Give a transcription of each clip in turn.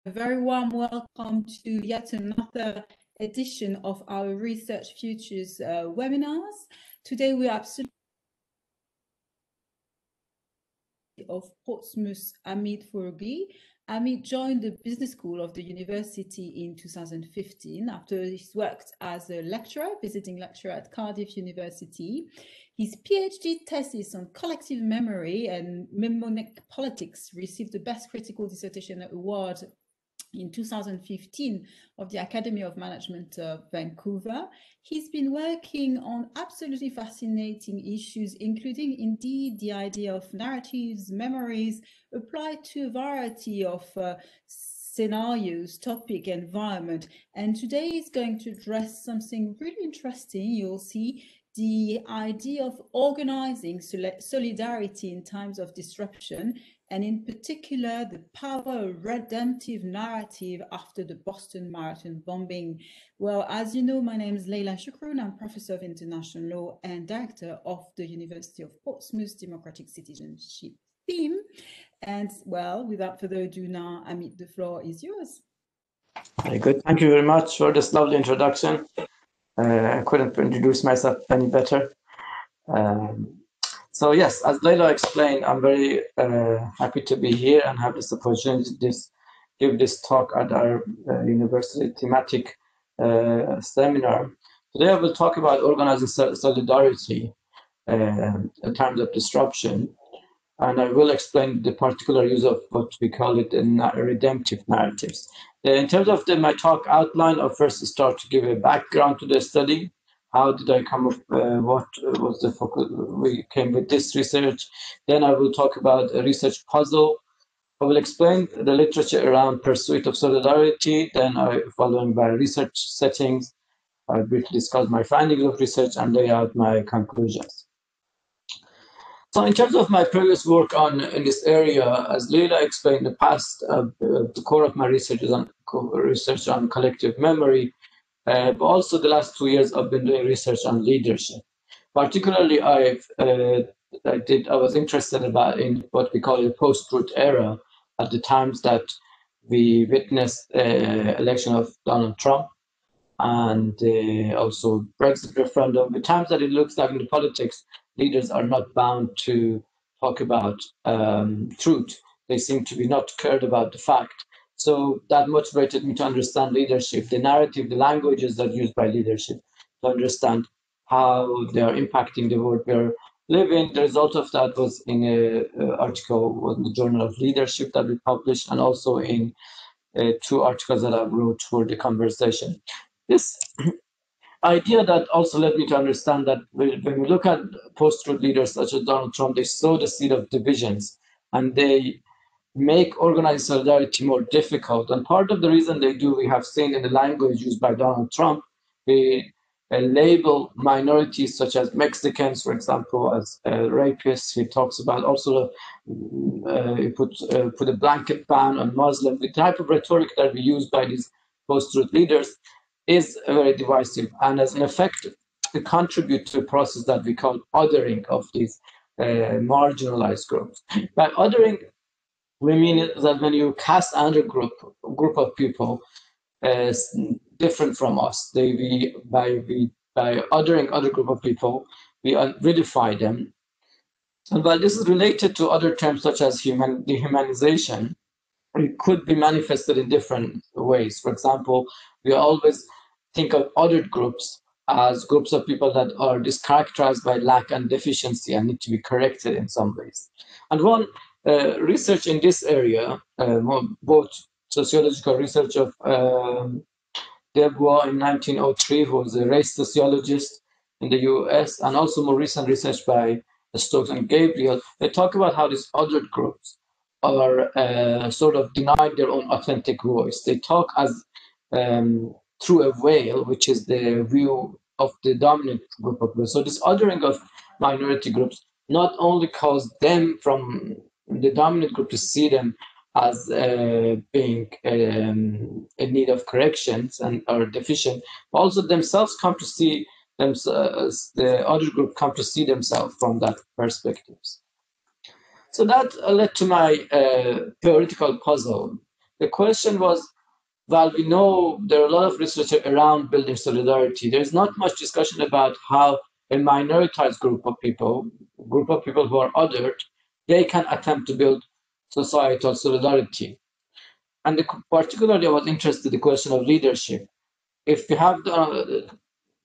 A very warm welcome to yet another edition of our Research Futures webinars. Today we are absolutely of Portsmouth Hamid Foroughi. Hamid joined the Business School of the university in 2015 after he's worked as a lecturer, visiting lecturer at Cardiff University. His PhD thesis on collective memory and mnemonic politics received the Best Critical Dissertation Award in 2015 of the Academy of Management of Vancouver. He's been working on absolutely fascinating issues, including indeed the idea of narratives, memories, applied to a variety of scenarios, topic, environment. And today he's going to address something really interesting. You'll see the idea of organizing solidarity in times of disruption, and in particular, the power of redemptive narrative after the Boston Marathon bombing. Well, as you know, my name is Leila Shukroun. I'm Professor of International Law and Director of the University of Portsmouth Democratic Citizenship Team. And well, without further ado now, Hamid, the floor is yours. Very good. Thank you very much for this lovely introduction. I couldn't introduce myself any better. So yes, as Leila explained, I'm very happy to be here and have this opportunity to give this talk at our university thematic seminar. Today I will talk about organizing solidarity in times of disruption, and I will explain the particular use of what we call it in redemptive narratives. In terms of my talk outline, I'll first start to give a background to the study. How did I come up, what was the focus, we came with this research. Then I will talk about a research puzzle. I will explain the literature around pursuit of solidarity, then following by research settings. I'll briefly discuss my findings of research and lay out my conclusions. So in terms of my previous work in this area, as Leila explained in the past, the core of my research is on research on collective memory. But also the last 2 years, I've been doing research on leadership. Particularly, I was interested in what we call the post-truth era at the times that we witnessed election of Donald Trump and also Brexit referendum. The times that it looks like in the politics, leaders are not bound to talk about truth. They seem to be not cared about the fact. So that motivated me to understand leadership, the narrative, the languages that are used by leadership, to understand how they are impacting the world we're living. The result of that was in an article in the Journal of Leadership that we published, and also in 2 articles that I wrote for the conversation. This idea that also led me to understand that when we look at post-truth leaders such as Donald Trump, they sow the seed of divisions, and they make organized solidarity more difficult. And part of the reason they do, we have seen in the language used by Donald Trump, we label minorities such as Mexicans, for example, as rapists. He talks about also, he put a blanket ban on Muslims. The type of rhetoric that we use by these post-truth leaders is very divisive, and as an effect, it contributes to a process that we call othering of these marginalized groups. By othering, we mean that when you cast another group of people different from us, by othering other group of people, we redefine them. And while this is related to other terms such as dehumanization, it could be manifested in different ways. For example, we always think of other groups as groups of people that are characterized by lack and deficiency and need to be corrected in some ways. And one research in this area, both sociological research of Dubois in 1903, who was a race sociologist in the US, and also more recent research by Stokes and Gabriel, they talk about how these other groups are sort of denied their own authentic voice. They talk as through a veil, which is the view of the dominant group of groups. So this othering of minority groups not only cause them from the dominant group to see them as being in need of corrections and are deficient, but also themselves come to see themselves, the other group come to see themselves from that perspective. So that led to my theoretical puzzle. the question was, while we know there are a lot of research around building solidarity, there's not much discussion about how a minoritized group of people who are othered, they can attempt to build societal solidarity. And particularly, I was interested in the question of leadership. If you have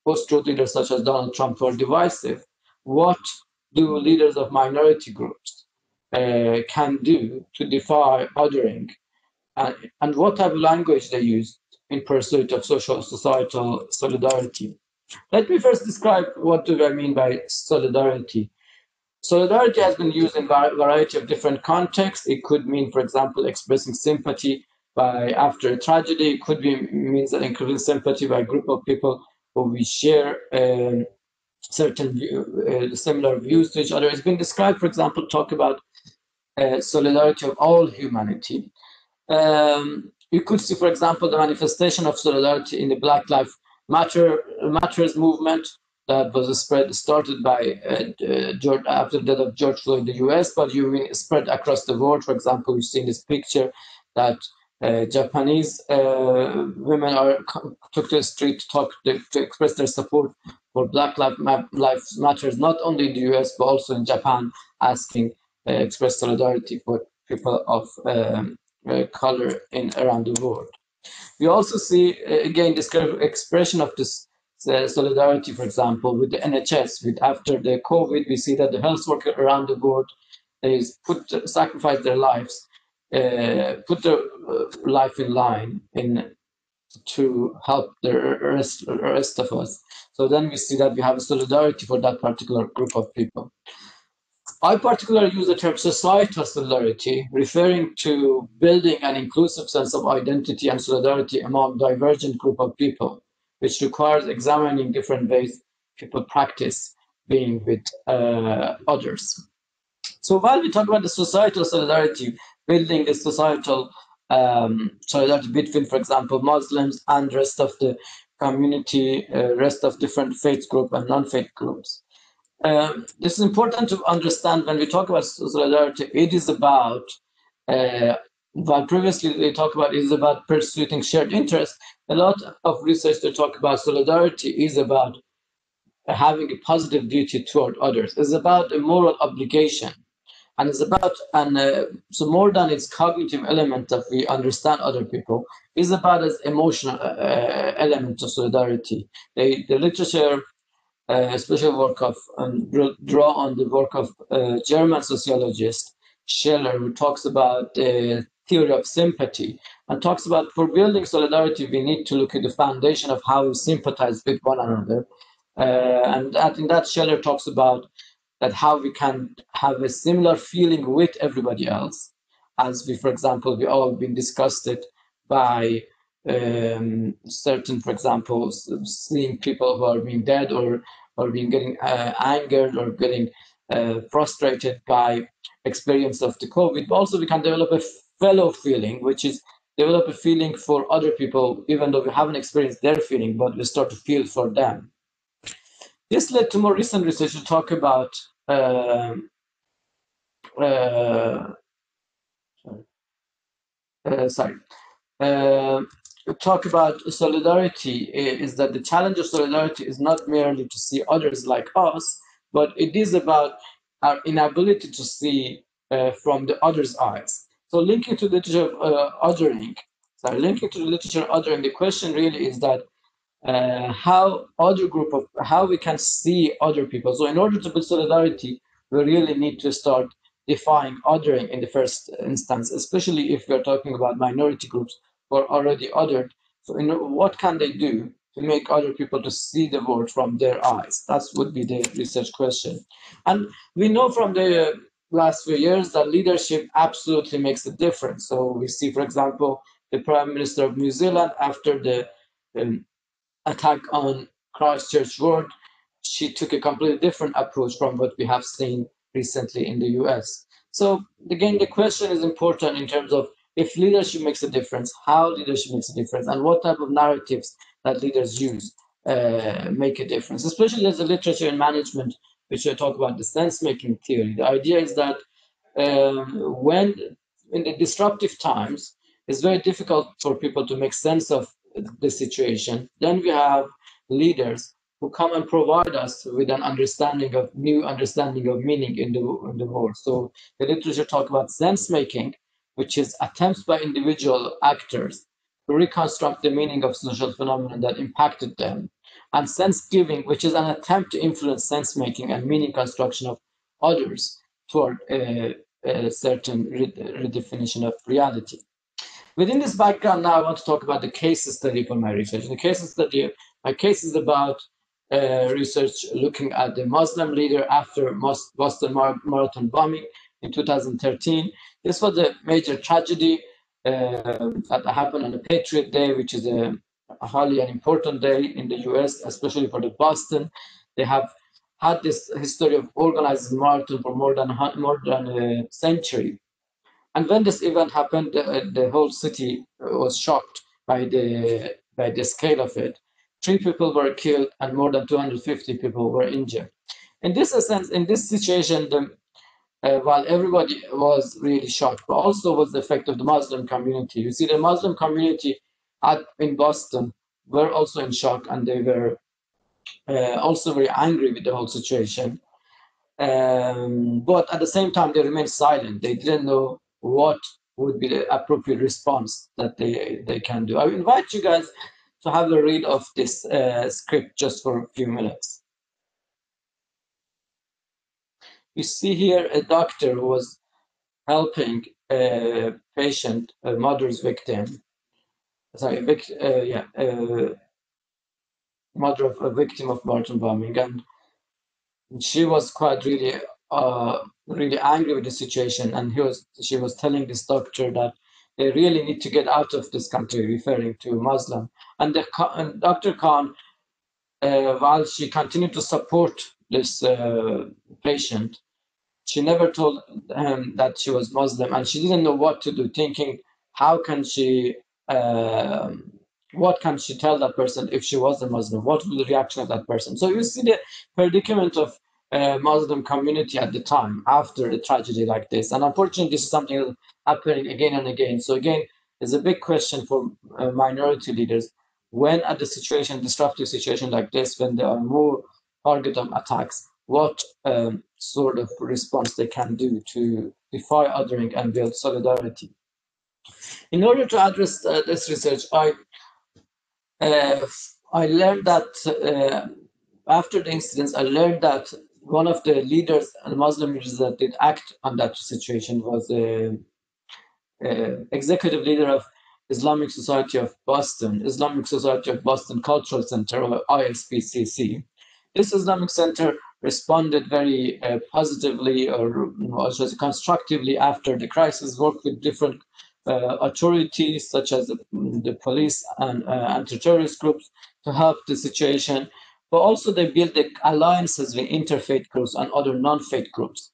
post-truth leaders such as Donald Trump who are divisive, what do leaders of minority groups can do to defy othering? And what type of language they use in pursuit of social societal solidarity. Let me first describe what do I mean by solidarity. Solidarity has been used in a variety of different contexts. It could mean, for example, expressing sympathy after a tragedy. It could means increasing sympathy by a group of people who we share certain similar views to each other. It's been described, for example, talk about solidarity of all humanity. You could see, for example, the manifestation of solidarity in the Black Lives Matters movement that was started by George, after the death of George Floyd in the US, but you spread across the world. For example, you see in this picture that Japanese women took to the street to express their support for Black Lives Matters, not only in the US, but also in Japan, asking express solidarity for people of color around the world. We also see, again, this kind of expression of this solidarity, for example, with the NHS. After the COVID, we see that the health workers around the world, they sacrifice their lives, put their life in line to help the rest of us. So then we see that we have a solidarity for that particular group of people. I particularly use the term societal solidarity, referring to building an inclusive sense of identity and solidarity among divergent group of people, which requires examining different ways people practice being with others. So while we talk about the societal solidarity, building the societal solidarity between, for example, Muslims and rest of the community, rest of different faith groups and non-faith groups. This is important to understand when we talk about solidarity. It is about, while previously they talk about it is about pursuing shared interests. A lot of research to talk about solidarity is about having a positive duty toward others. It's about a moral obligation, and it's about so more than its cognitive element that we understand other people, is about its emotional element of solidarity. The literature. Special work of draw on the work of German sociologist Scheller, who talks about the theory of sympathy and talks about for building solidarity, we need to look at the foundation of how we sympathize with one another. And in that Scheller talks about that how we can have a similar feeling with everybody else, as we, for example, we all been disgusted by certain, for example, seeing people who are being dead or being getting angered or getting frustrated by experience of the COVID. But also we can develop a fellow feeling, which is develop a feeling for other people, even though we haven't experienced their feeling, but we start to feel for them. This led to more recent research to talk about talk about solidarity is that the challenge of solidarity is not merely to see others like us, but it is about our inability to see from the other's eyes. So linking to the literature of othering, the question really is that how we can see other people. So in order to build solidarity, we really need to start define othering in the first instance, especially if we're talking about minority groups who are already othered. So what can they do to make other people to see the world from their eyes? That would be the research question. And we know from the last few years that leadership absolutely makes a difference. So we see, for example, the Prime Minister of New Zealand, after the attack on Christchurch Road, she took a completely different approach from what we have seen recently in the US. So again, the question is important in terms of if leadership makes a difference, how leadership makes a difference, and what type of narratives that leaders use make a difference. Especially there's a literature in management which I talk about the sense-making theory. The idea is that when in the disruptive times, it's very difficult for people to make sense of the situation. Then we have leaders who come and provide us with an new understanding of meaning in the world. So the literature talk about sense making, which is attempts by individual actors to reconstruct the meaning of social phenomena that impacted them, and sense giving, which is an attempt to influence sense making and meaning construction of others toward a certain redefinition of reality. Within this background, now I want to talk about the case study for my research. The case study, my case is about research looking at the Muslim leader after Boston Marathon bombing in 2013. This was a major tragedy that happened on the Patriot Day, which is a highly an important day in the US, especially for the Boston. They have had this history of organizing marathon for more than a century. And when this event happened, the whole city was shocked by the scale of it. 3 people were killed and more than 250 people were injured. In this sense, in this situation, while everybody was really shocked, but also was the effect of the Muslim community. You see, the Muslim community in Boston were also in shock, and they were also very angry with the whole situation. But at the same time, they remained silent. They didn't know what would be the appropriate response that they can do. I invite you guys to have a read of this script just for a few minutes. You see here a doctor who was helping a patient, a mother's victim. Sorry, mother of a victim of marathon bombing, and she was quite really angry with the situation, and she was telling this doctor that they really need to get out of this country, referring to Muslim. And Dr. Khan, while she continued to support this patient, she never told him that she was Muslim, and she didn't know what to do, thinking, how can she, what can she tell that person if she was a Muslim? What will the reaction of that person? So you see the predicament of Muslim community at the time after a tragedy like this. And unfortunately, this is something that's happening again and again. So again, there's a big question for minority leaders when at the disruptive situation like this, when there are more targeted attacks, what sort of response they can do to defy othering and build solidarity. In order to address this research, I learned that after the incidents, I learned that one of the leaders, the Muslim leaders that did act on that situation was executive leader of Islamic Society of Boston, Islamic Society of Boston Cultural Center, or ISBCC. This Islamic Center responded very positively or constructively after the crisis, worked with different authorities such as the police and anti-terrorist groups to help the situation. But also they built alliances with interfaith groups and other non-faith groups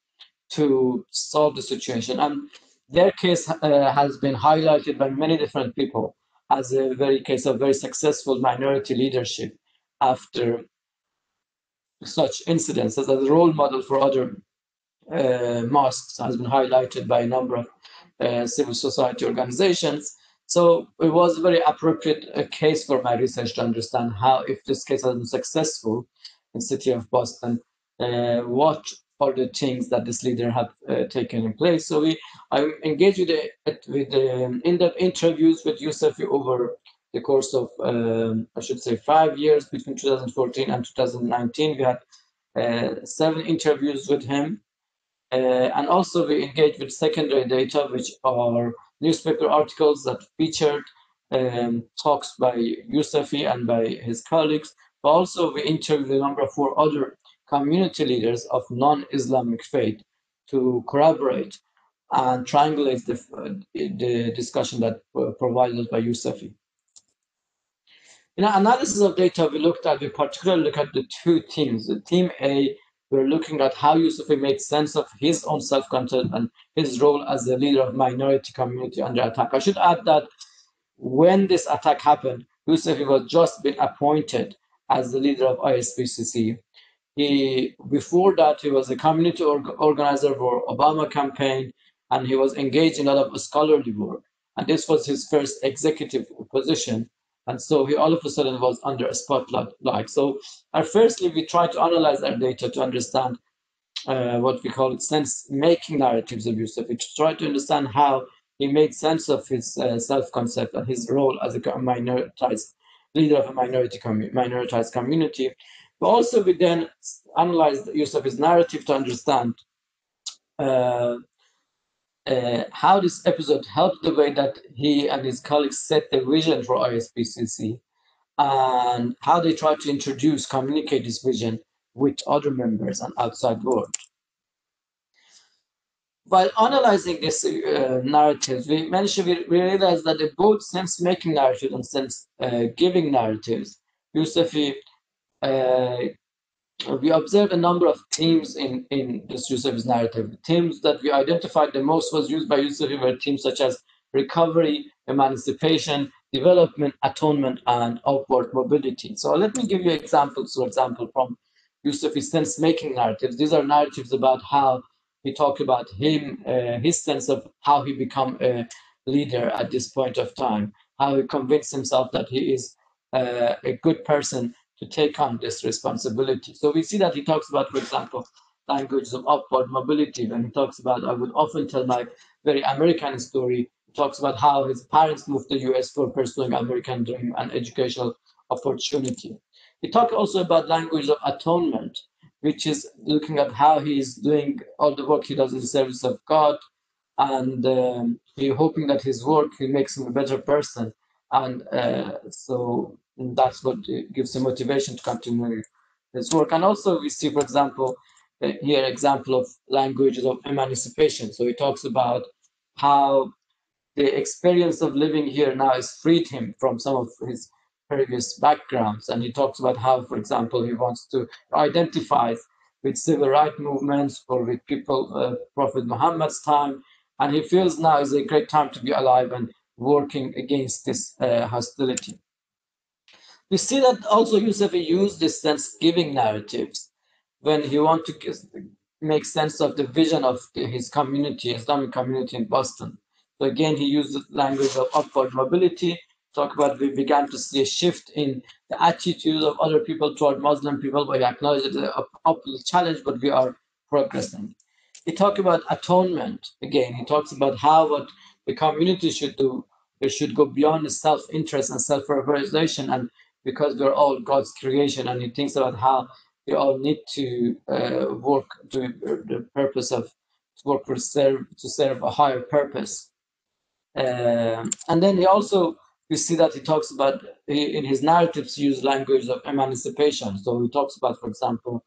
to solve the situation. And their case has been highlighted by many different people as a case of very successful minority leadership after such incidents, as a role model for other mosques, has been highlighted by a number of civil society organizations. So it was a very appropriate case for my research to understand how, if this case has been successful in the city of Boston, what are the things that this leader had taken in place. So I engaged with in-depth interviews with Yousefi over the course of, I should say, 5 years between 2014 and 2019. We had 7 interviews with him. And also we engage with secondary data, which are newspaper articles that featured talks by Yousefi and by his colleagues. But also we interviewed a number of 4 other community leaders of non-Islamic faith to corroborate and triangulate the discussion that provided by Yousefi. In our analysis of data, we particularly look at the 2 themes. The theme A, we're looking at how Yousefi made sense of his own self-concept and his role as the leader of minority community under attack. I should add that when this attack happened, Yousefi was just been appointed as the leader of ISBCC. Before that, he was a community organizer for Obama campaign, and he was engaged in a lot of scholarly work. and this was his first executive position. And so he all of a sudden was under a spotlight. So firstly, we try to analyze our data to understand what we call sense-making narratives of Yusuf. We try to understand how he made sense of his self-concept and his role as a minoritized leader of a minoritized community. But also we then analyze the use of his narrative to understand how this episode helped the way that he and his colleagues set the vision for ISPCC and how they try to introduce, communicate this vision with other members and outside world. While analyzing this narratives, we realized that both sense-making narratives and sense-giving narratives, Yusufi, we observed a number of themes in this Yusufi's narrative. The themes that we identified the most was used by Yusufi were themes such as recovery, emancipation, development, atonement, and upward mobility. So let me give you examples, for example, from Yusufi's sense-making narratives. These are narratives about how he talked about his sense of how he become a leader at this point of time, how he convinced himself that he is a good person to take on this responsibility. So we see that he talks about, for example, languages of upward mobility. When he talks about, I would often tell my very American story, he talks about how his parents moved to the US for pursuing American dream and educational opportunity. He talked also about language of atonement, which is looking at how he's doing all the work he does in the service of God, and he's hoping that his work makes him a better person. And so that's what gives him motivation to continue his work. And also we see, for example, here example of languages of emancipation. So he talks about how the experience of living here now has freed him from some of his previous backgrounds. And he talks about how, for example, he wants to identify with civil rights movements or with people, Prophet Muhammad's time. And he feels now is a great time to be alive and working against this hostility. We see that also Yusuf used this sense-giving narratives when he wanted to make sense of the vision of his community, Islamic community in Boston. So again, he used the language of upward mobility, talk about we began to see a shift in the attitude of other people toward Muslim people, but we acknowledge it's an uphill challenge, but we are progressing. He talked about atonement. Again, he talks about how what the community should do, it should go beyond the self-interest and self-realization, and because we're all God's creation, and he thinks about how we all need to work to the purpose of work to serve a higher purpose. And then he also, we see that he talks about, in his narratives, use language of emancipation. So he talks about, for example,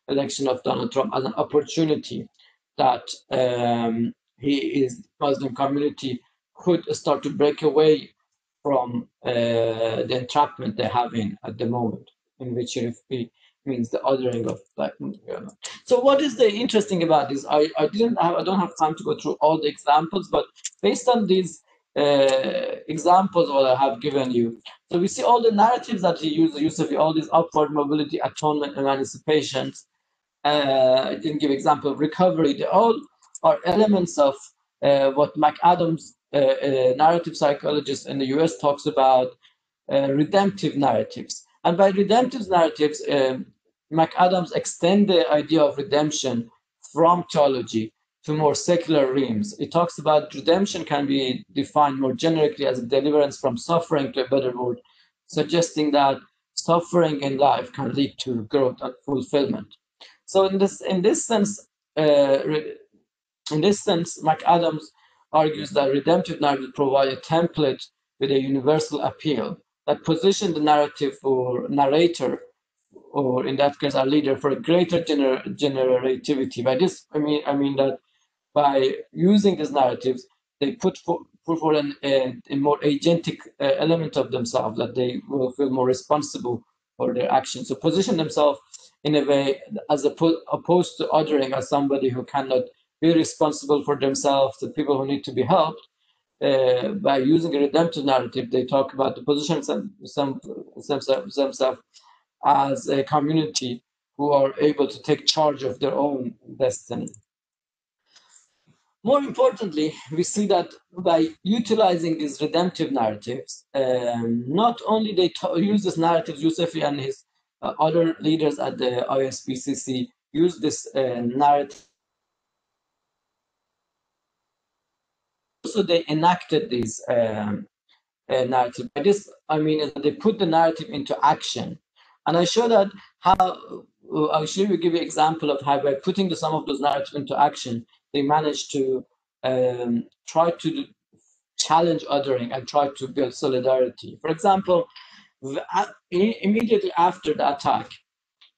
election of Donald Trump as an opportunity that Muslim community could start to break away from the entrapment they have in at the moment, in which he means the othering of black. So what is the interesting about this? I don't have time to go through all the examples, but based on these examples what I have given you, so we see all the narratives that he used, the use of all these upward mobility, atonement, emancipations. I didn't give example of recovery. They all are elements of what McAdams, narrative psychologist in the US, talks about redemptive narratives. And by redemptive narratives, McAdams extend the idea of redemption from theology to more secular realms. It talks about redemption can be defined more generically as a deliverance from suffering to a better world, suggesting that suffering in life can lead to growth and fulfillment. So in this sense, McAdams argues that redemptive narratives provide a template with a universal appeal that position the narrative or narrator, or in that case, our leader, for a greater generativity. By this, I mean that by using these narratives, they put forward a more agentic element of themselves, that they will feel more responsible for their actions. So position themselves in a way as opposed to othering as somebody who cannot be responsible for themselves, the people who need to be helped. By using a redemptive narrative, they talk about the position themselves as a community who are able to take charge of their own destiny. More importantly, we see that by utilizing these redemptive narratives, not only they use these narratives, Yousefi and his other leaders at the ISPCC use this narrative. Also, they enacted these narrative. By this, I mean is that they put the narrative into action. And I show that how, I'll show you, give you an example of how by putting some of those narratives into action, they managed to try to challenge othering and try to build solidarity. For example, immediately after the attack,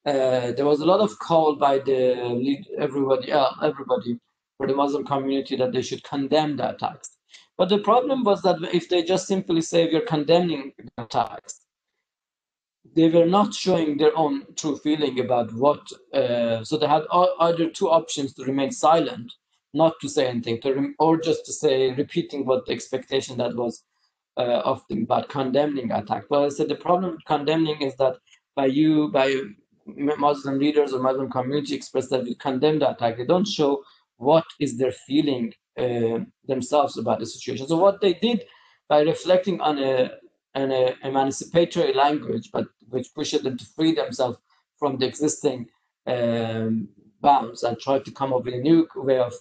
there was a lot of call by everybody for the Muslim community that they should condemn the attacks. But the problem was that if they just simply say we're condemning the attacks, they were not showing their own true feeling about what. So they had either two options: to remain silent, not to say anything, or just to say repeating what the expectation that was of them about condemning attack. Well, I said the problem with condemning is that by Muslim leaders or Muslim community express that we condemn the attack, they don't show what is their feeling themselves about the situation. So what they did by reflecting on an emancipatory language, but which pushed them to free themselves from the existing bounds and try to come up with a new way of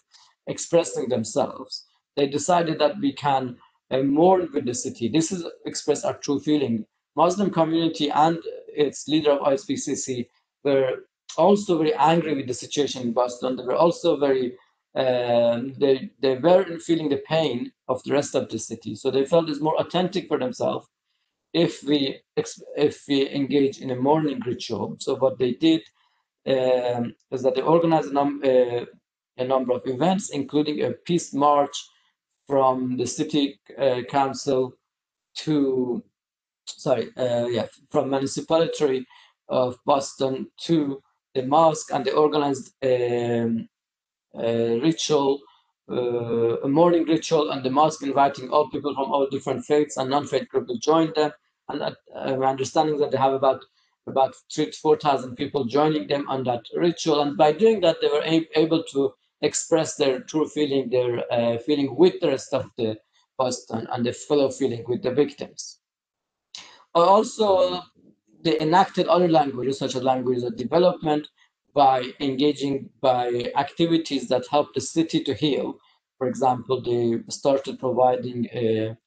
expressing themselves, they decided that we can mourn with the city. This is express our true feeling. Muslim community and its leader of ISPCC were also very angry with the situation in Boston. They were also very they were feeling the pain of the rest of the city. So they felt it's more authentic for themselves if we engage in a mourning ritual. So what they did is that they organized a number of events, including a peace march from the city council to from municipality of Boston to the mosque, and they organized ritual, a morning ritual, and the mosque, inviting all people from all different faiths and non-faith groups to join them. And my understanding that they have about 3,000 to 4,000 people joining them on that ritual. And by doing that, they were able to express their true feeling, their feeling with the rest of the Boston, and the fellow feeling with the victims. Also, they enacted other languages, such as languages of development, by engaging by activities that help the city to heal. For example, they started providing a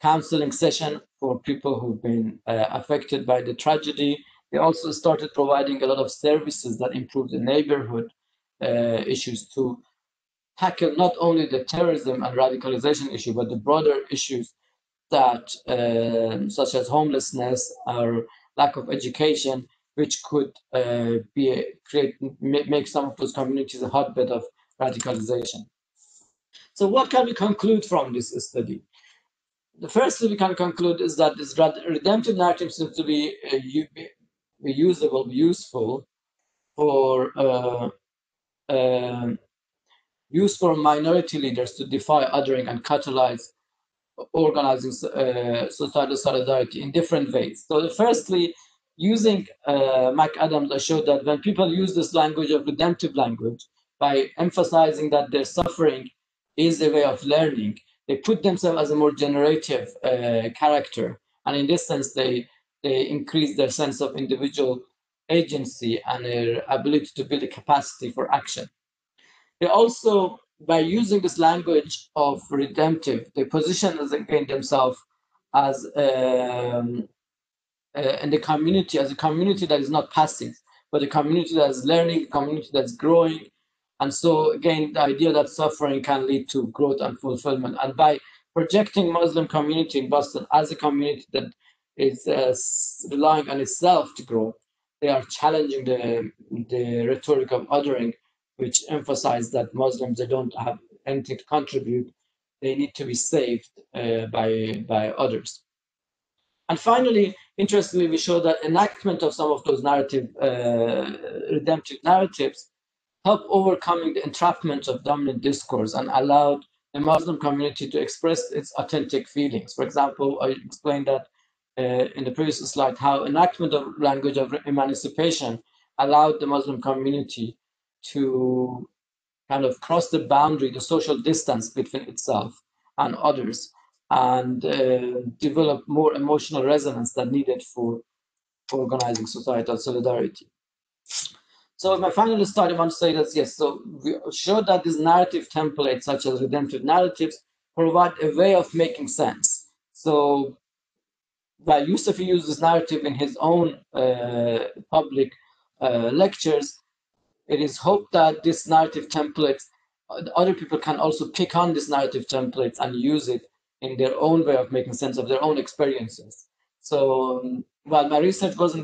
counseling session for people who've been affected by the tragedy. They also started providing a lot of services that improve the neighborhood issues to tackle not only the terrorism and radicalization issue, but the broader issues that, such as homelessness or lack of education, which could make some of those communities a hotbed of radicalization. So, what can we conclude from this study? The first thing we can conclude is that this redemptive narrative seems to be useful for use for minority leaders to defy othering and catalyze organizing societal solidarity in different ways. So firstly, using McAdams, I showed that when people use this language of redemptive language, by emphasizing that their suffering is a way of learning, they put themselves as a more generative character. And in this sense, they increase their sense of individual agency and their ability to build a capacity for action. They also, by using this language of redemptive, they position again themselves as in the community, as a community that is not passive, but a community that is learning, a community that's growing. And so again, the idea that suffering can lead to growth and fulfillment. And by projecting Muslim community in Boston as a community that is relying on itself to grow, they are challenging the rhetoric of othering, which emphasize that Muslims, they don't have anything to contribute. They need to be saved by others. And finally, interestingly, we show that enactment of some of those redemptive narratives help overcoming the entrapment of dominant discourse and allowed the Muslim community to express its authentic feelings. For example, I explained that in the previous slide, how enactment of language of emancipation allowed the Muslim community to kind of cross the boundary, the social distance between itself and others, and develop more emotional resonance that needed for organizing societal solidarity. So my final slide, I want to say that, yes, so we showed that these narrative templates, such as redemptive narratives, provide a way of making sense. So while Yusuf used this narrative in his own public lectures, it is hoped that this narrative templates, other people can also pick on this narrative templates and use it in their own way of making sense of their own experiences. So while my research was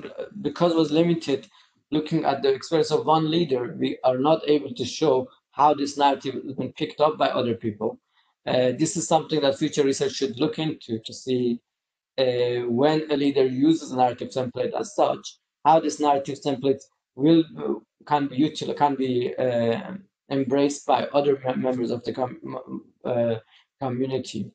limited, looking at the experience of one leader, we are not able to show how this narrative has been picked up by other people. This is something that future research should look into to see when a leader uses a narrative template as such, how this narrative template will can be embraced by other members of the community.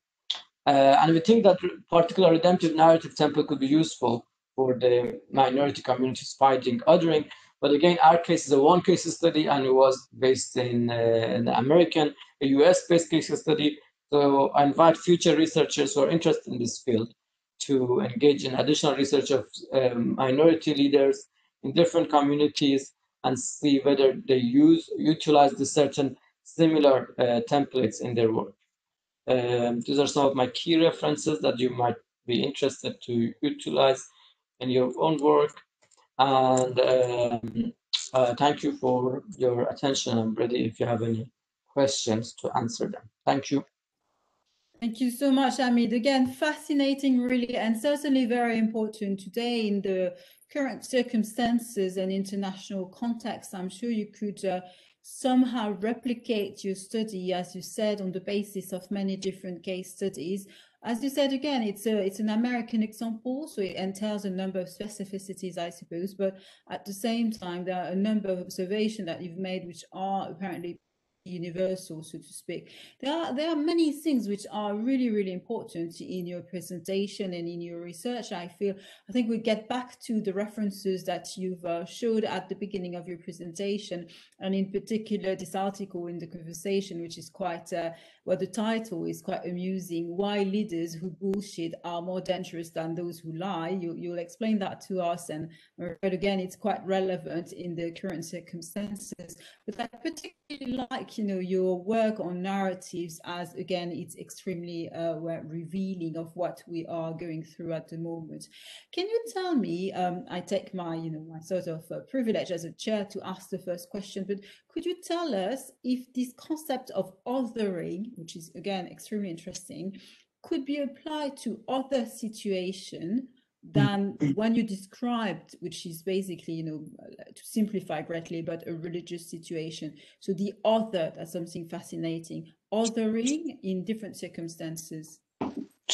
And we think that particular redemptive narrative template could be useful for the minority communities fighting othering. But again, our case is a one case study, and it was based in the a US-based case study. So I invite future researchers who are interested in this field to engage in additional research of minority leaders in different communities and see whether they utilize the certain similar templates in their work. These are some of my key references that you might be interested to utilize in your own work. And thank you for your attention. I'm ready if you have any questions to answer them. Thank you. Thank you so much, Hamid. Again, fascinating, really, and certainly very important today in the current circumstances and international context. I'm sure you could somehow replicate your study, as you said, on the basis of many different case studies. As you said, again, it's an American example, so it entails a number of specificities, I suppose, but at the same time, there are a number of observations that you've made which are apparently universal, so to speak. There are many things which are really, really important in your presentation and in your research. I think we get back to the references that you've showed at the beginning of your presentation, and in particular this article in the conversation, which is quite well, the title is quite amusing: why leaders who bullshit are more dangerous than those who lie. You'll explain that to us, and again, it's quite relevant in the current circumstances. But I particularly like, your work on narratives, as again, it's extremely revealing of what we are going through at the moment. Can you tell me, I take my, my sort of privilege as a chair to ask the first question, but could you tell us if this concept of othering, which is again extremely interesting, could be applied to other situations than when you described, which is basically, to simplify greatly, but a religious situation. So the other, that's something fascinating, othering in different circumstances.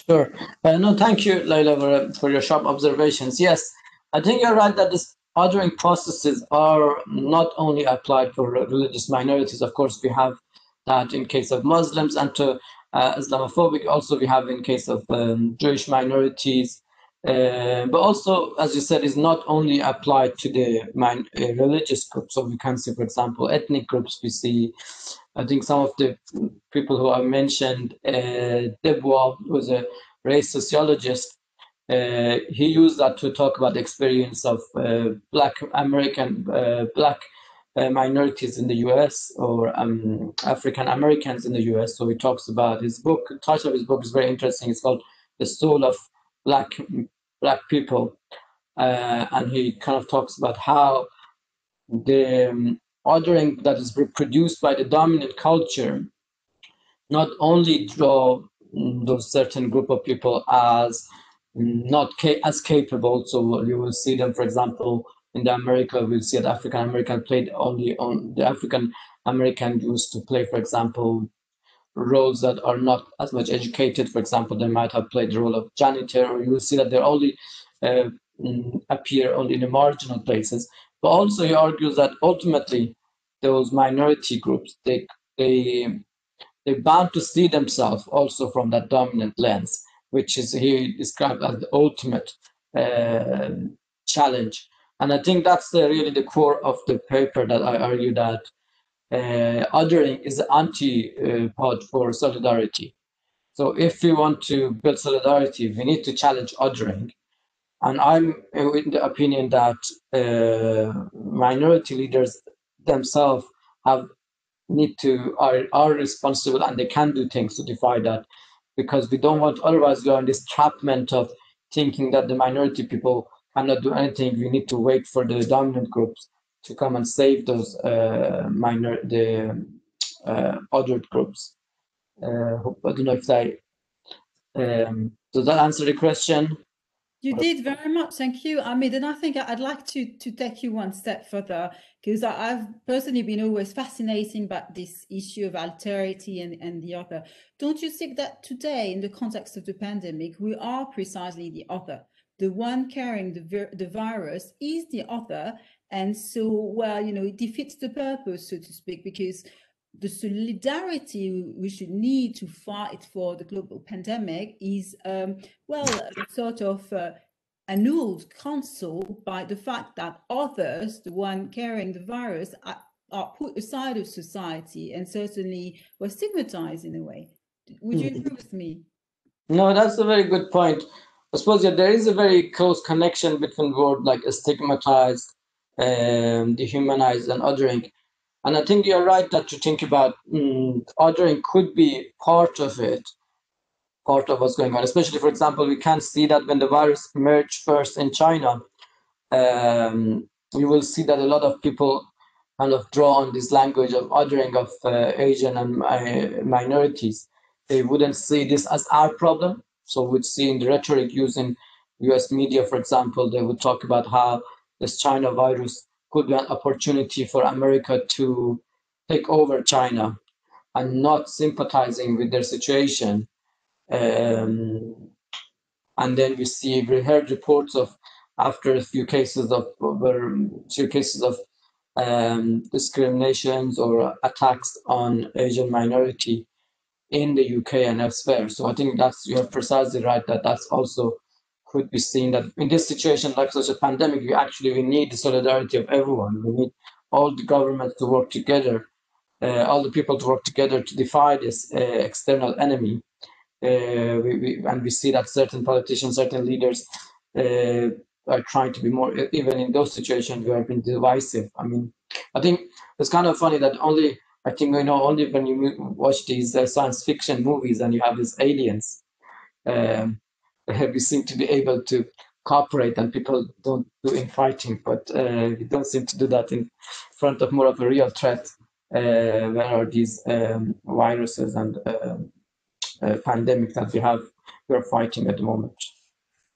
Sure. No, thank you, Laila, for your sharp observations. Yes, I think you're right that these othering processes are not only applied for religious minorities. Of course, we have that in case of Muslims, and to Islamophobic also we have in case of Jewish minorities. But also, as you said, is not only applied to the religious groups. So we can see, for example, ethnic groups. We see, I think, some of the people who I mentioned, Debois, who was a race sociologist, he used that to talk about the experience of Black minorities in the US, or African Americans in the US. So he talks about his book. The title of his book is very interesting. It's called "The Soul of Black People," and he kind of talks about how the othering that is reproduced by the dominant culture not only draw those certain group of people as not as capable. So you will see them, for example, in the America, we'll see that African American played only on the African American used to play, for example, roles that are not as much educated. For example, they might have played the role of janitor, or you will see that they only appear only in the marginal places. But also he argues that ultimately those minority groups, they're bound to see themselves also from that dominant lens, which is he described as the ultimate challenge. And I think that's really the core of the paper, that I argue that othering is the antipode for solidarity. So if we want to build solidarity, we need to challenge othering. And I'm in the opinion that minority leaders themselves have are responsible, and they can do things to defy that, because we don't want otherwise go in this trapment of thinking that the minority people cannot do anything. We need to wait for the dominant groups to come and save those other groups. I don't know if I does that answer the question? You did very much, thank you, Hamid. And I think I'd like to take you one step further, because I've personally been always fascinated by this issue of alterity and the other. Don't you think that today, in the context of the pandemic, we are precisely the other? The one carrying the virus is the other. And so, well, it defeats the purpose, so to speak, because the solidarity we should need to fight for the global pandemic is, sort of annulled, cancelled by the fact that others, the one carrying the virus, are put aside of society and certainly were stigmatized in a way. Would you agree with me? No, that's a very good point. I suppose there is a very close connection between words like stigmatized, dehumanized, and othering. And I think you're right that to think about othering could be part of it, part of what's going on. Especially, for example, we can see that when the virus emerged first in China, you will see that a lot of people kind of draw on this language of othering of Asian and minorities. They wouldn't see this as our problem. So we'd see in the rhetoric used in US media, for example, they would talk about how this China virus could be an opportunity for America to take over China, and not sympathizing with their situation. And then we heard reports of, after a few cases of discriminations or attacks on Asian minority in the UK and elsewhere. So I think you're precisely right that that's also could be seen that in this situation, like such a pandemic, we need the solidarity of everyone. We need all the governments to work together, all the people to work together to defy this external enemy. We see that certain politicians, certain leaders are trying to be more, even in those situations, we have been divisive. I mean, I think it's kind of funny that only when you watch these science fiction movies and you have these aliens, we seem to be able to cooperate and people don't do infighting, but we don't seem to do that in front of more of a real threat, where are these viruses and pandemic that we're fighting at the moment.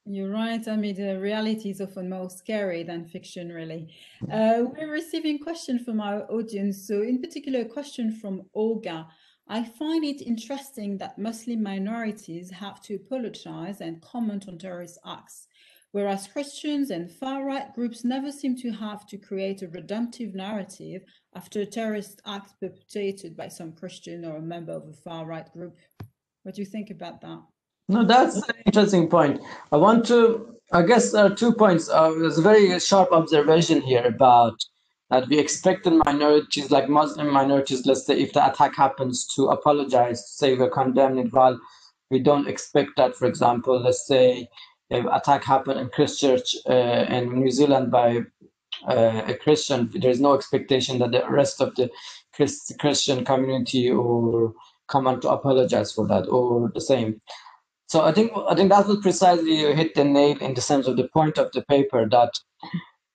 You're right. I mean, the reality is often more scary than fiction, really. We're receiving questions from our audience. So in particular, a question from Olga. I find it interesting that Muslim minorities have to apologize and comment on terrorist acts, whereas Christians and far-right groups never seem to have to create a redemptive narrative after a terrorist act perpetrated by some Christian or a member of a far-right group. What do you think about that? No, that's an interesting point. I guess there are 2 points. There's a very sharp observation here about that we expected minorities, like Muslim minorities, let's say, if the attack happens, to apologize, to say we're condemning it, while we don't expect that, for example, let's say, if attack happened in Christchurch in New Zealand by a Christian, there's no expectation that the rest of the Christian community or come on to apologize for that, or the same. So I think that will precisely hit the nail in the sense of the point of the paper, that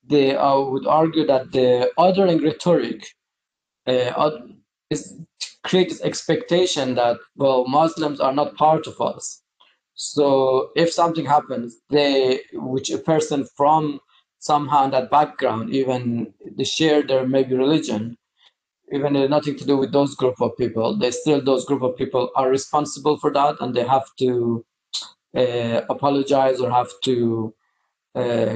they would argue that the othering rhetoric creates expectation that, well, Muslims are not part of us. So if something happens, which a person from somehow that background, even they share their maybe religion, even nothing to do with those group of people, those group of people are responsible for that, and they have to apologize or have to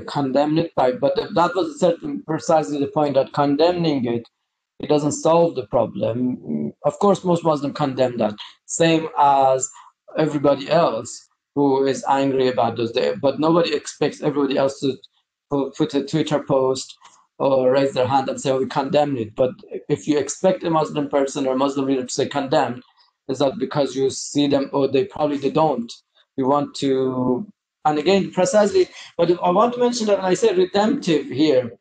condemn it. But that was precisely the point, that condemning it doesn't solve the problem. Of course, most Muslims condemn that, same as everybody else who is angry about those days. But nobody expects everybody else to put a Twitter post or raise their hand and say, oh, we condemn it. But if you expect a Muslim person or Muslim leader to say condemned, is that because you see them, or they don't. You want to, and again, precisely, but I want to mention that when I say redemptive here,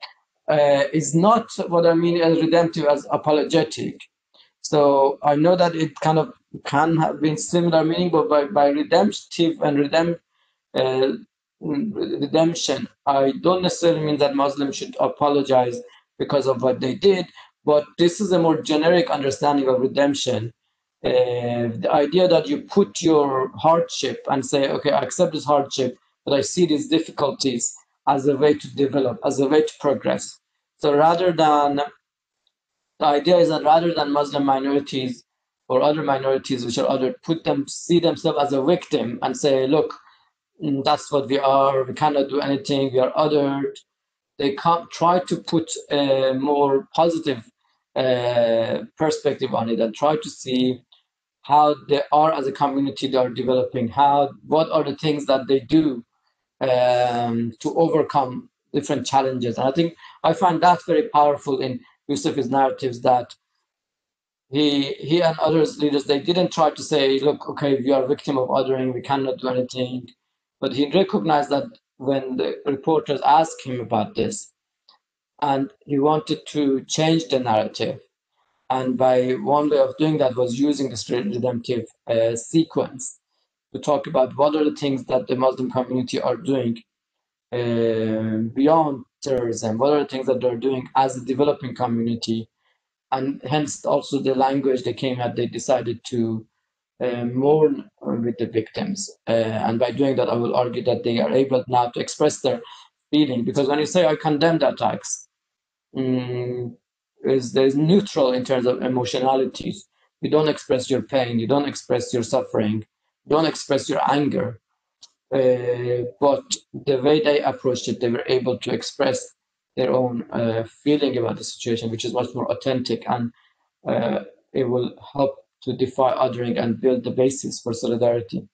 is not what I mean as redemptive as apologetic. So I know that it kind of can have been similar meaning, but by redemptive and uh, redemption, I don't necessarily mean that Muslims should apologize because of what they did, but this is a more generic understanding of redemption. The idea that you put your hardship and say, okay, I accept this hardship, but I see these difficulties as a way to develop, as a way to progress. So the idea is that rather than Muslim minorities or other minorities which are other, see themselves as a victim and say, look, that's what we are, we cannot do anything, we are othered. They can't try to put a more positive perspective on it and try to see how they are as a community, they are developing, what are the things that they do to overcome different challenges. And I think I find that very powerful in Yusuf's narratives, that he and others leaders, they didn't try to say, look, okay, we are a victim of othering, we cannot do anything. But he recognized that when the reporters asked him about this, and he wanted to change the narrative. And by one way of doing that was using this redemptive sequence to talk about what are the things that the Muslim community are doing beyond terrorism, what are the things that they're doing as a developing community, and hence also the language they came at, they decided to mourn with the victims. And by doing that, I will argue that they are able now to express their feeling, because when you say, I condemn the attacks, there's neutral in terms of emotionalities. You don't express your pain, you don't express your suffering, you don't express your anger. But the way they approached it, they were able to express their own feeling about the situation, which is much more authentic, and it will help to defy othering and build the basis for solidarity.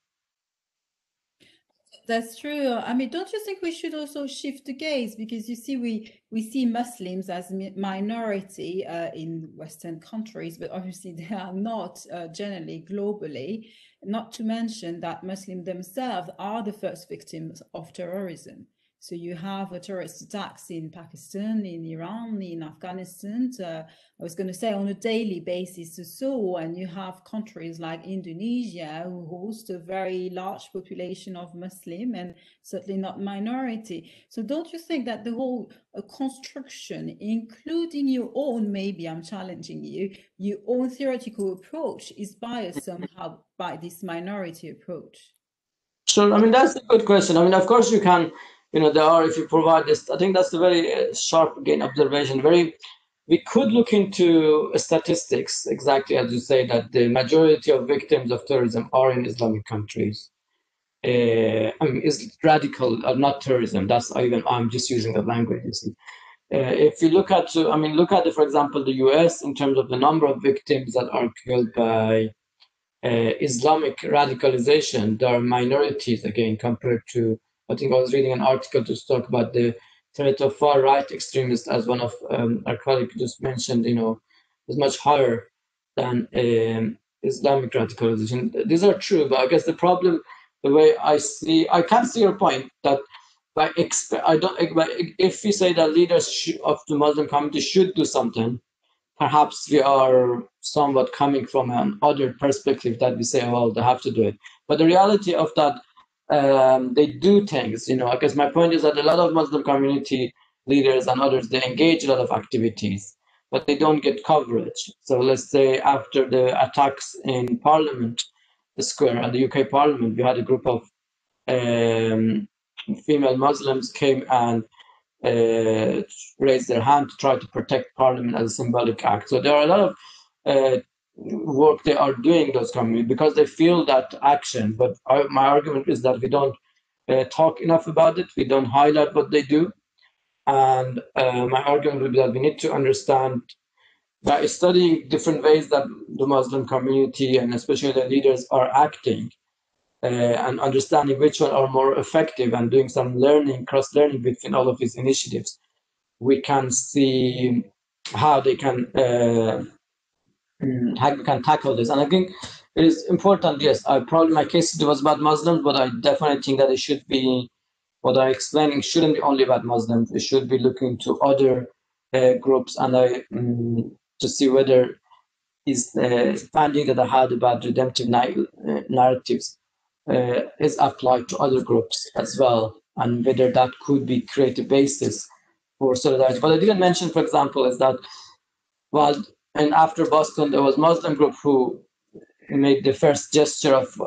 That's true. I mean, don't you think we should also shift the gaze? Because you see, we see Muslims as minority in Western countries, but obviously they are not generally globally. Not to mention that Muslims themselves are the first victims of terrorism. So you have terrorist attacks in Pakistan, in Iran, in Afghanistan. I was going to say on a daily basis or so, and you have countries like Indonesia who host a very large population of Muslim and certainly not minority. So don't you think that the whole construction, including your own, maybe I'm challenging you, your own theoretical approach is biased somehow by this minority approach? Sure. I mean, that's a good question. I mean, of course, you can, there are, if you provide this, I think that's a very sharp, again, observation. We could look into statistics, exactly as you say, that the majority of victims of terrorism are in Islamic countries. I mean, is radical, not terrorism. I'm just using the language, you see. If you look at, for example, the US in terms of the number of victims that are killed by Islamic radicalization, there are minorities again compared to, I think I was reading an article to talk about the threat of far right extremists, as one of our colleagues just mentioned, is much higher than Islamic radicalization. These are true, but I guess the problem, the way I can see your point that if you say that leaders of the Muslim community should do something, perhaps we are somewhat coming from an other perspective that we say, well, they have to do it. But the reality of that, they do things, I guess my point is that a lot of Muslim community leaders and others, they engage a lot of activities, but they don't get coverage. So let's say after the attacks in Parliament Square and the UK Parliament, we had a group of female Muslims came and raise their hand to try to protect Parliament as a symbolic act. So there are a lot of work they are doing, those communities, because they feel that action. But my argument is that we don't talk enough about it. We don't highlight what they do. And my argument would be that we need to understand, by studying different ways that the Muslim community and especially the leaders are acting, and understanding which one are more effective, and doing some learning, cross-learning between all of these initiatives, we can see how they can how we can tackle this. And I think it is important. Yes, I probably my case study was about Muslims, but I definitely think that it should be what I'm explaining shouldn't be only about Muslims. It should be looking to other groups, and to see whether is finding that I had about redemptive narratives is applied to other groups as well, and whether that could be create a basis for solidarity. But I didn't mention, for example, is that well, and after Boston, there was Muslim group who made the first gesture of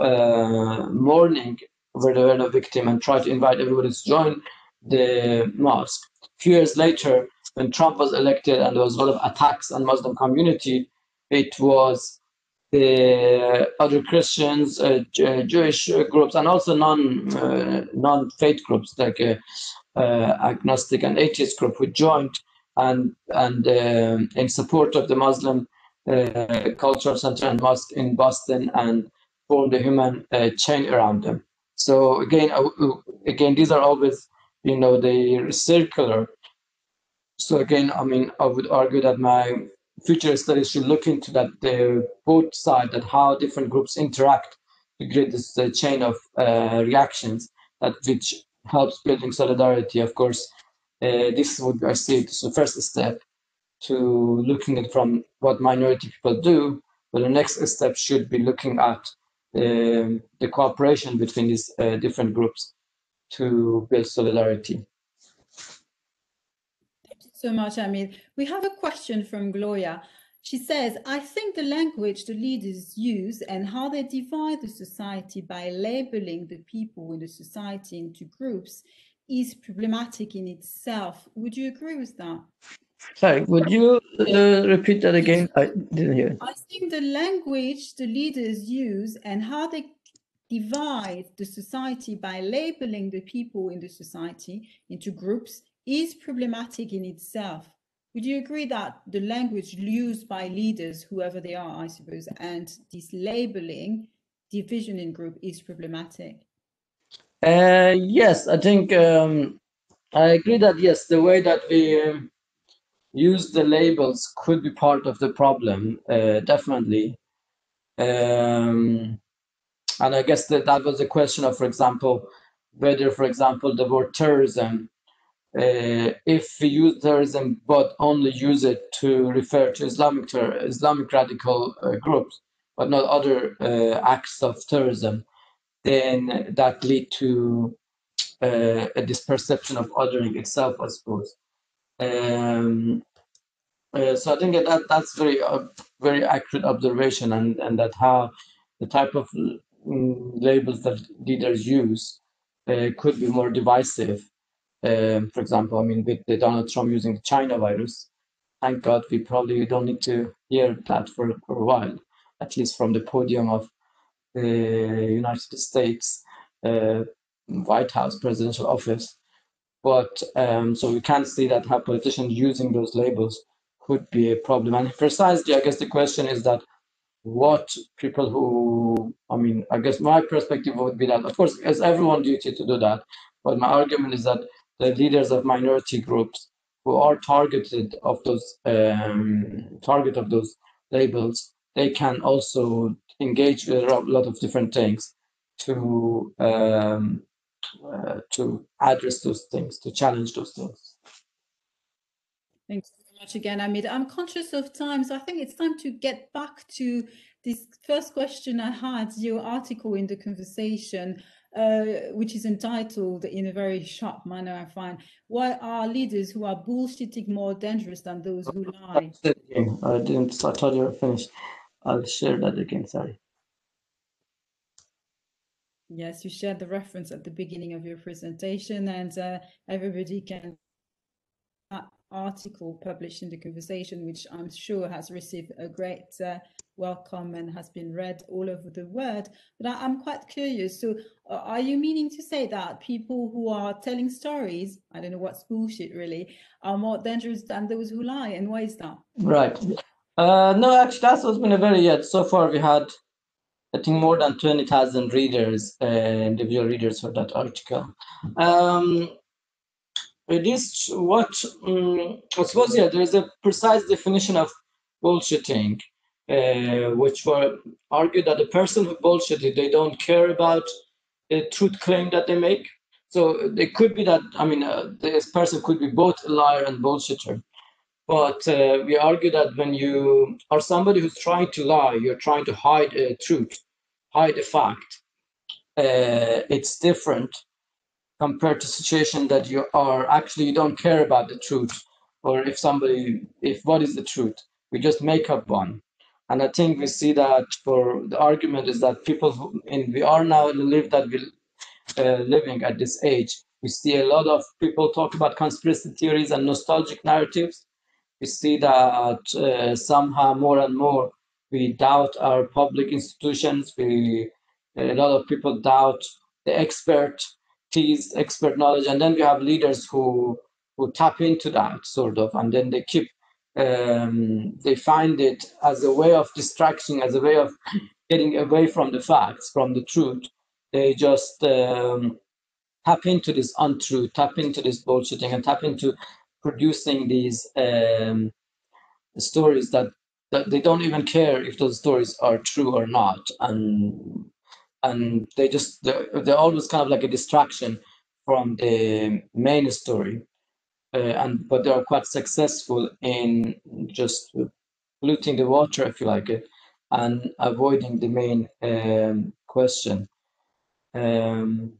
mourning over the murder victim and tried to invite everybody to join the mosque. A few years later, when Trump was elected and there was a lot of attacks on Muslim community, it was the other Christians, Jewish groups, and also non-faith groups like agnostic and atheist group who joined and in support of the Muslim Cultural Center and Mosque in Boston and formed a human chain around them. So again, these are always, they circular. So again, I mean, I would argue that my future studies should look into that both sides, that how different groups interact to create this chain of reactions that which helps building solidarity. Of course, this would I see it as the first step to looking at from what minority people do, but the next step should be looking at the cooperation between these different groups to build solidarity. Thank you so much, Hamid. We have a question from Gloria. She says, I think the language the leaders use and how they divide the society by labeling the people in the society into groups is problematic in itself. Would you agree with that? Sorry, would you repeat that again? I didn't hear. I think the language the leaders use and how they divide the society by labeling the people in the society into groups is problematic in itself. Would you agree that the language used by leaders, whoever they are, I suppose, and this labeling, division in group is problematic? Yes, I think I agree that yes, the way that we use the labels could be part of the problem, definitely. And I guess that was a question of, for example, whether, for example, the word terrorism, if we use terrorism but only use it to refer to Islamic radical groups, but not other acts of terrorism, then that lead to this perception of othering itself, I suppose. So I think that's very accurate observation, and that how the type of labels that leaders use could be more divisive. For example, I mean, with the Donald Trump using the China virus, thank God we probably don't need to hear that for a while, at least from the podium of the United States White House presidential office. But so we can see that how politicians using those labels could be a problem. And precisely, I guess the question is that what people who, I mean, I guess my perspective would be that, of course, it's everyone's duty to do that. But my argument is that the leaders of minority groups who are targeted of those target of those labels, they can also engage with a lot of different things to address those things, to challenge those things. Thanks so much again, Hamid. I'm conscious of time, so I think it's time to get back to this first question I had, your article in the conversation, which is entitled in a very sharp manner, I find, why are leaders who are bullshitting more dangerous than those who lie? I didn't, I thought you were finished. I'll share that again, sorry. Yes, you shared the reference at the beginning of your presentation, and everybody can article published in the conversation, which I'm sure has received a great welcome and has been read all over the world. But I'm quite curious. So are you meaning to say that people who are telling stories, I don't know what's bullshit really, are more dangerous than those who lie? And why is that? Right. No, actually, that's what's been a very, yet so far we had, I think, more than 20,000 readers, individual readers for that article. It is what I suppose. Yeah, there is a precise definition of bullshitting, which were argued that the person who bullshitted, they don't care about the truth claim that they make. So it could be that, I mean, this person could be both a liar and bullshitter. But we argue that when you are somebody who's trying to lie, you're trying to hide a truth, hide a fact. It's different compared to situation that you are actually, you don't care about the truth, or if what is the truth, we just make up one. And I think we see that for the argument is that people who, and we are now live that we living at this age, we see a lot of people talk about conspiracy theories and nostalgic narratives. We see that somehow more and more we doubt our public institutions. A lot of people doubt the expertise, expert knowledge, and then we have leaders who tap into that sort of, and then they keep they find it as a way of distraction, as a way of getting away from the facts, from the truth. They just tap into this untruth, tap into this bullshitting, and tap into producing these stories that they don't even care if those stories are true or not, and they're always kind of like a distraction from the main story, but they are quite successful in just polluting the water, if you like it, and avoiding the main question. Um,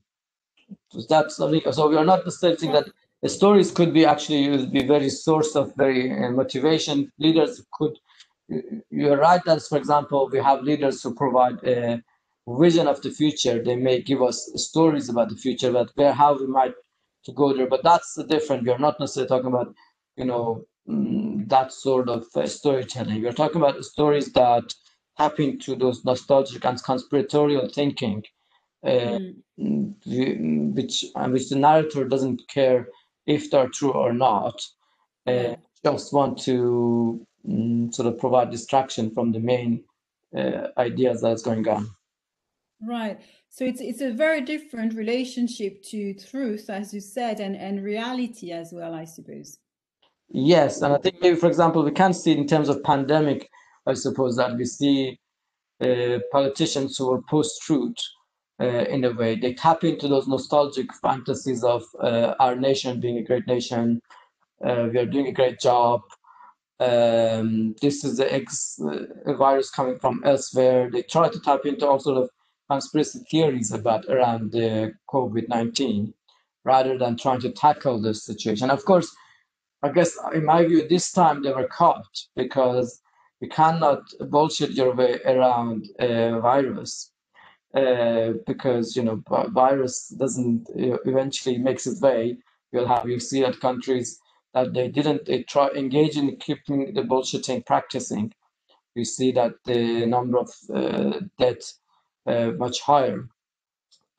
so that's something. So we are not necessarily saying that the stories could be actually be very source of very motivation. Leaders could. You're right that, for example, we have leaders who provide a vision of the future. They may give us stories about the future, but where how we might to go there. But that's different. We are not necessarily talking about, that sort of storytelling. We're talking about stories that tap into those nostalgic and conspiratorial thinking, uh, which the narrator doesn't care if they're true or not. Yeah. Just want to sort of provide distraction from the main ideas that's going on. Right. So it's a very different relationship to truth, as you said, and reality as well, I suppose. Yes, and I think maybe, for example, we can see in terms of pandemic, I suppose that we see politicians who are post-truth in a way. They tap into those nostalgic fantasies of our nation being a great nation. We are doing a great job. This is a virus coming from elsewhere. They try to tap into all sort of conspiracy theories about around the COVID-19 rather than trying to tackle this situation. Of course, I guess in my view, this time they were caught because you cannot bullshit your way around a virus because virus doesn't eventually makes its way. You see that countries that they try engage in keeping the bullshitting practicing. You see that the number of deaths much higher,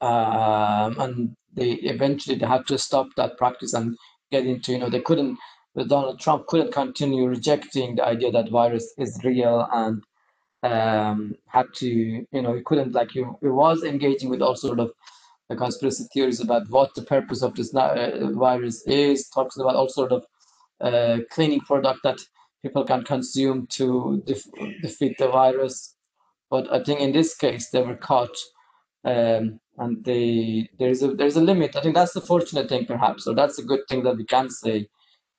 and they had to stop that practice and get into they couldn't. Donald Trump couldn't continue rejecting the idea that virus is real and had to he couldn't he was engaging with all sort of the conspiracy theories about what the purpose of this virus is, talks about all sort of cleaning product that people can consume to defeat the virus. But I think in this case they were caught, and there's a limit. I think that's the fortunate thing, perhaps, or that's a good thing that we can say,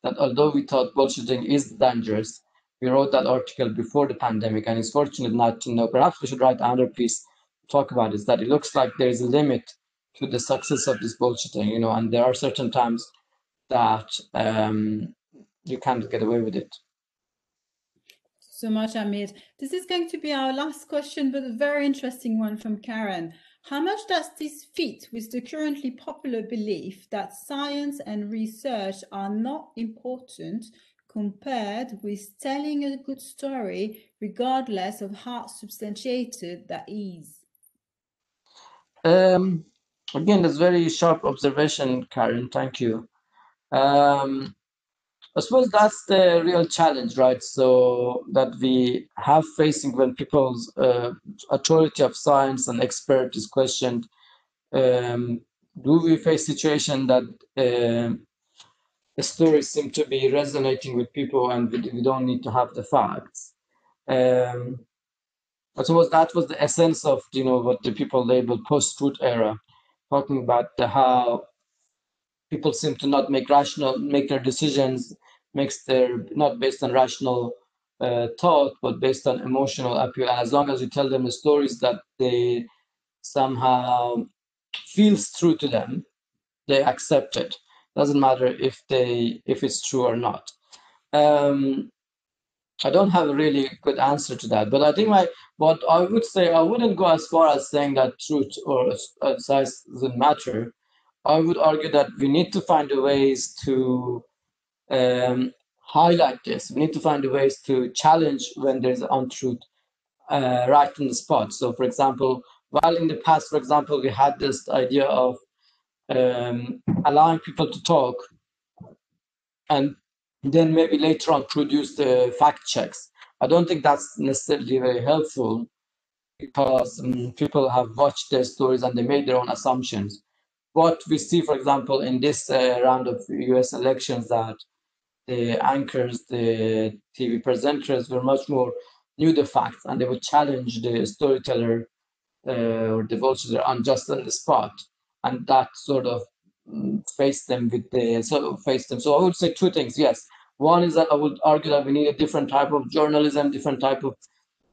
that although we thought bullshitting is dangerous, we wrote that article before the pandemic, and it's fortunate not to know. Perhaps we should write another piece to talk about is that it looks like there is a limit to the success of this bullshitting, and there are certain times that you can't get away with it. So much, Hamid. This is going to be our last question, but a very interesting one from Karen. How much does this fit with the currently popular belief that science and research are not important compared with telling a good story, regardless of how substantiated that is? Again, that's very sharp observation, Karen. Thank you. I suppose that's the real challenge, right? So that we have facing when people's authority of science and expert is questioned. Do we face situation that the stories seem to be resonating with people, and we don't need to have the facts. I suppose that was the essence of what the people labeled post-truth era, talking about how people seem to not make their decisions, makes their not based on rational thought, but based on emotional appeal. And as long as you tell them the stories that they somehow feels true to them, they accept it. Doesn't matter if it's true or not. I don't have a really good answer to that, but I think what I would say, I wouldn't go as far as saying that truth or size doesn't matter. I would argue that we need to find ways to highlight this. We need to find ways to challenge when there's untruth right on the spot. So, for example, while in the past, for example, we had this idea of allowing people to talk and then maybe later on produce the fact checks. I don't think that's necessarily very helpful because people have watched their stories and they made their own assumptions. What we see, for example, in this round of US elections, that the anchors, the TV presenters were much more knew the facts and they would challenge the storyteller or the vulture on just on the spot, and that sort of faced them with the faced them. So I would say two things. Yes, one is that I would argue that we need a different type of journalism, different type of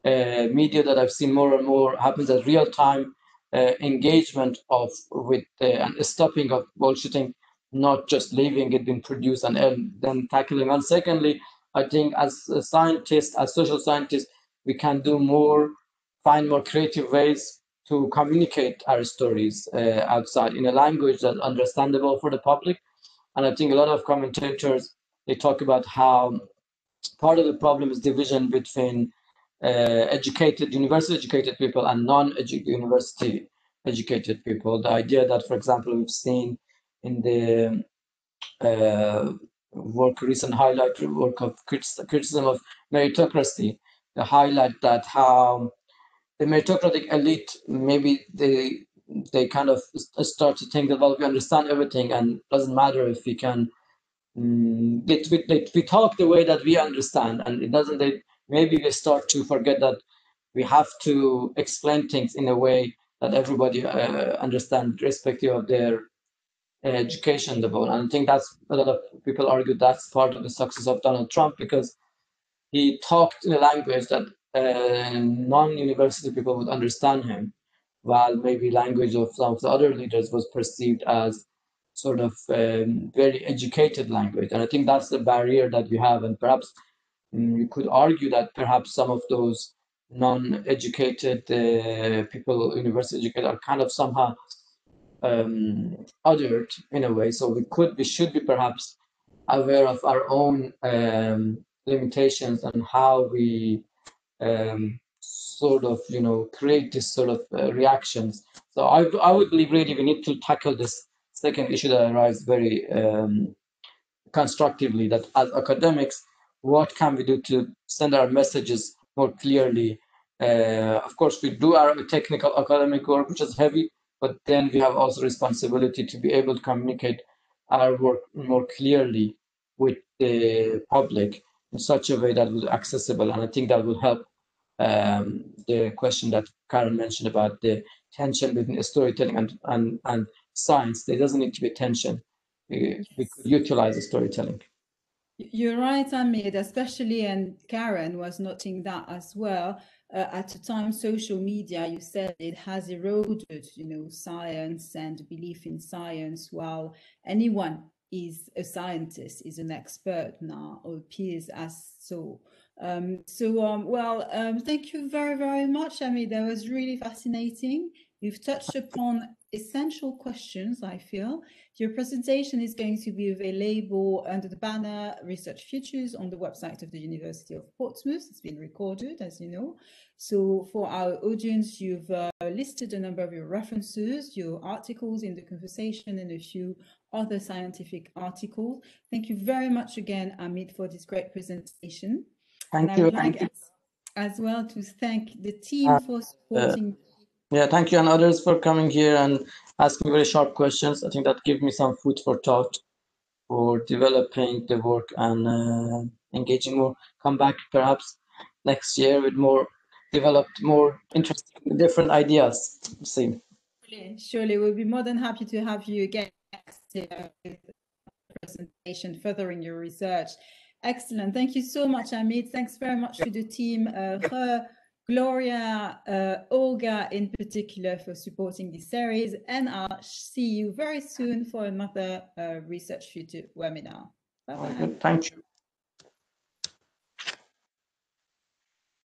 media that I've seen more and more happens as real time engagement of with and stopping of bullshitting, not just leaving it being produced and then tackling. And secondly, I think as a scientist, as social scientists, we can do more, find more creative ways to communicate our stories outside in a language that's understandable for the public. And I think a lot of commentators, they talk about how part of the problem is division between educated, university educated people and non-university educated people. The idea that, for example, we've seen in the recent highlight work of criticism of meritocracy, the highlight that how the meritocratic elite, maybe they kind of start to think that, well, we understand everything and it doesn't matter if we can we talk the way that we understand, and it doesn't. Maybe we start to forget that we have to explain things in a way that everybody understands, irrespective of their education level. And I think that's a lot of people argue that's part of the success of Donald Trump, because he talked in a language that non-university people would understand him, while maybe language of some of the other leaders was perceived as sort of very educated language. And I think that's the barrier that we have. And perhaps you could argue that perhaps some of those non-educated people, university educated, are kind of somehow othered in a way. So we should be perhaps aware of our own limitations and how we sort of create this sort of reactions. So I would believe really we need to tackle this second issue that arises very constructively, that as academics, what can we do to send our messages more clearly? Of course, we do our technical academic work, which is heavy, but then we have also responsibility to be able to communicate our work more clearly with the public in such a way that will be accessible. And I think that will help the question that Karen mentioned about the tension between storytelling and science. There doesn't need to be tension. We could utilize storytelling. You're right, Hamid, especially, and Karen was noting that as well. At the time, social media, you said it has eroded, science and belief in science, while anyone is a scientist, is an expert now, or appears as so. Thank you very, very much, Hamid. That was really fascinating. You've touched upon essential questions, I feel. Your presentation is going to be available under the banner Research Futures on the website of the University of Portsmouth. It's been recorded, as you know. So for our audience, you've listed a number of your references, your articles in the conversation, and a few other scientific articles. Thank you very much again, Hamid, for this great presentation. Thank you. I would like as well to thank the team for supporting. Yeah, thank you, and others for coming here and asking very sharp questions. I think that gives me some food for thought. for developing the work and engaging more. Come back perhaps next year with more developed, more interesting, different ideas. See. Surely, we'll be more than happy to have you again with a presentation furthering your research. Excellent. Thank you so much, Hamid. Thanks very much to the team, Gloria, Olga in particular for supporting this series. And I'll see you very soon for another Research Future webinar. Bye-bye. Thank you.